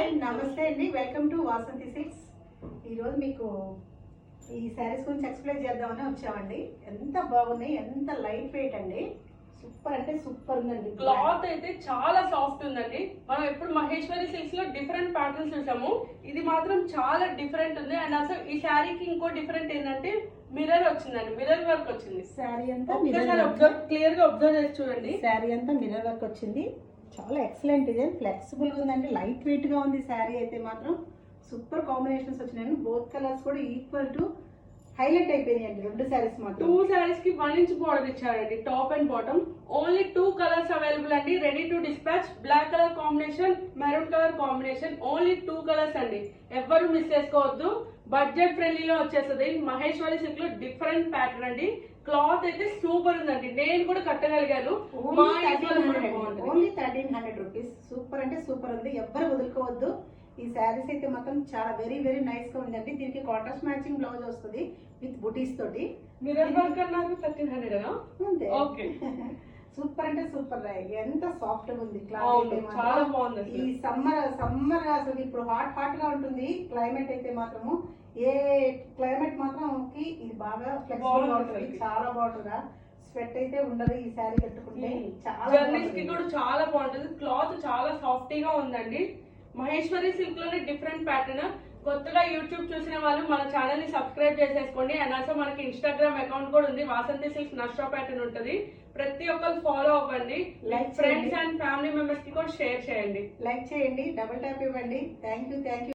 Hi నమస్తే అండి, welcome to Vasanthi silks. ఈరోజు మీకు ఈ శారీస్ గురించి ఎక్స్ప్లెయిన్ చేద్దామని వచ్చామండి. ఎంత బాగున్నాయి, ఎంత లైట్ వెయిట్ అండి. సూపర్ అంటే సూపర్ ఉందండి. క్లాత్ అయితే చాలా సాఫ్ట్ ఉందండి. మనం ఎప్పుడు మహేశ్వరి సిల్క్స్ లో డిఫరెంట్ ప్యాటర్న్స్ చూసాము, ఇది మాత్రం చాలా డిఫరెంట్ ఉంది. అండ్ అసలు ఈ శారీకి ఇంకో డిఫరెంట్ ఏంటంటే మిర్రర్ వచ్చిందండి, మిర్రర్ వర్క్ వచ్చింది. శారీ అంతా క్లియర్ గా అబ్జర్వ్ చేసి చూడండి. శారీ అంతా మిర్రర్ వర్క్ వచ్చింది. చాలా ఎక్సలెంట్ డిజైన్, ఫ్లెక్సిబుల్ గా ఉందండి, లైట్ వెయిట్ గా ఉంది. శారీ అయితే మాత్రం సూపర్ కాంబినేషన్స్ వచ్చినాయి. బోత్ కలర్స్ కూడా ఈక్వల్ టు హైలైట్ అయిపోయినాయండి. రెండు శారీస్ మాత్రం 2 శారీస్ కి 1 ఇంచ్ బోర్డర్ ఇచ్చారండి, top and bottom. Only 2 colours available అండి, ready to dispatch. Black colour combination, maroon colour combination. Only 2 colours అండి, ఎవ్వరు మిస్ చేసుకోవద్దు. బడ్జెట్ ఫ్రెండ్లీలో వచ్చేస్తుంది. మహేశ్వరి సిల్క్ లో డిఫరెంట్ ప్యాటర్న్ అండి. క్లాత్ అయితే సూపర్ ఉందండి, నేను కూడా కట్టగలిగాను. Only 1300 rupees. సూపర్ అంటే సూపర్ ఉంది, ఎవ్వరు వదులుకోవద్దు. ఈ శారీస్ అయితే మాత్రం చాలా వెరీ వెరీ నైస్ గా ఉందండి. దీనికి కాంట్రాస్ట్ మ్యాచింగ్ బ్లౌజ్ వస్తుంది విత్ బుటీస్ తోటి. మిర్రర్ వర్క్ అన్నారు 1300. ఓకే, సూపర్ అంటే సూపర్. ఎంత సాఫ్ట్ గా ఉంది క్లాత్, చాలా బాగుంది. ఈ సమ్మర్ అసలు ఇప్పుడు హాట్ గా ఉంటుంది క్లైమేట్ అయితే మాత్రము. ఏ క్లైమేట్ మాత్రం ఇది బాగా ఫ్లెక్సిబుల్ గా ఉంటుంది, చాలా బాగుంటుందా. స్వెట్ అయితే ఉండదు ఈ శారీ కట్టుకుంటే. చాలా జర్నీస్ కి కూడా చాలా బాగుంటుంది. క్లాత్ చాలా సాఫ్టీగా ఉందండి. మహేశ్వరి సిల్క్ లోనే డిఫరెంట్ ప్యాటర్న్. కొత్తగా యూట్యూబ్ చూసిన వాళ్ళు మన ఛానల్ ని సబ్స్క్రైబ్ చేసేసుకోండి. అండ్ ఆల్సో మనకి ఇన్స్టాగ్రామ్ అకౌంట్ కూడా ఉంది, వాసంతి సిల్క్స్ నష్టో ప్యాటర్న్ ఉంటుంది. ప్రతి ఒక్కరు ఫాలో అవ్వండి. ఫ్రెండ్స్ అండ్ ఫ్యామిలీ మెంబర్స్ కి కూడా షేర్ చేయండి, లైక్ చేయండి, డబుల్ ట్యాప్ ఇవ్వండి. Thank you.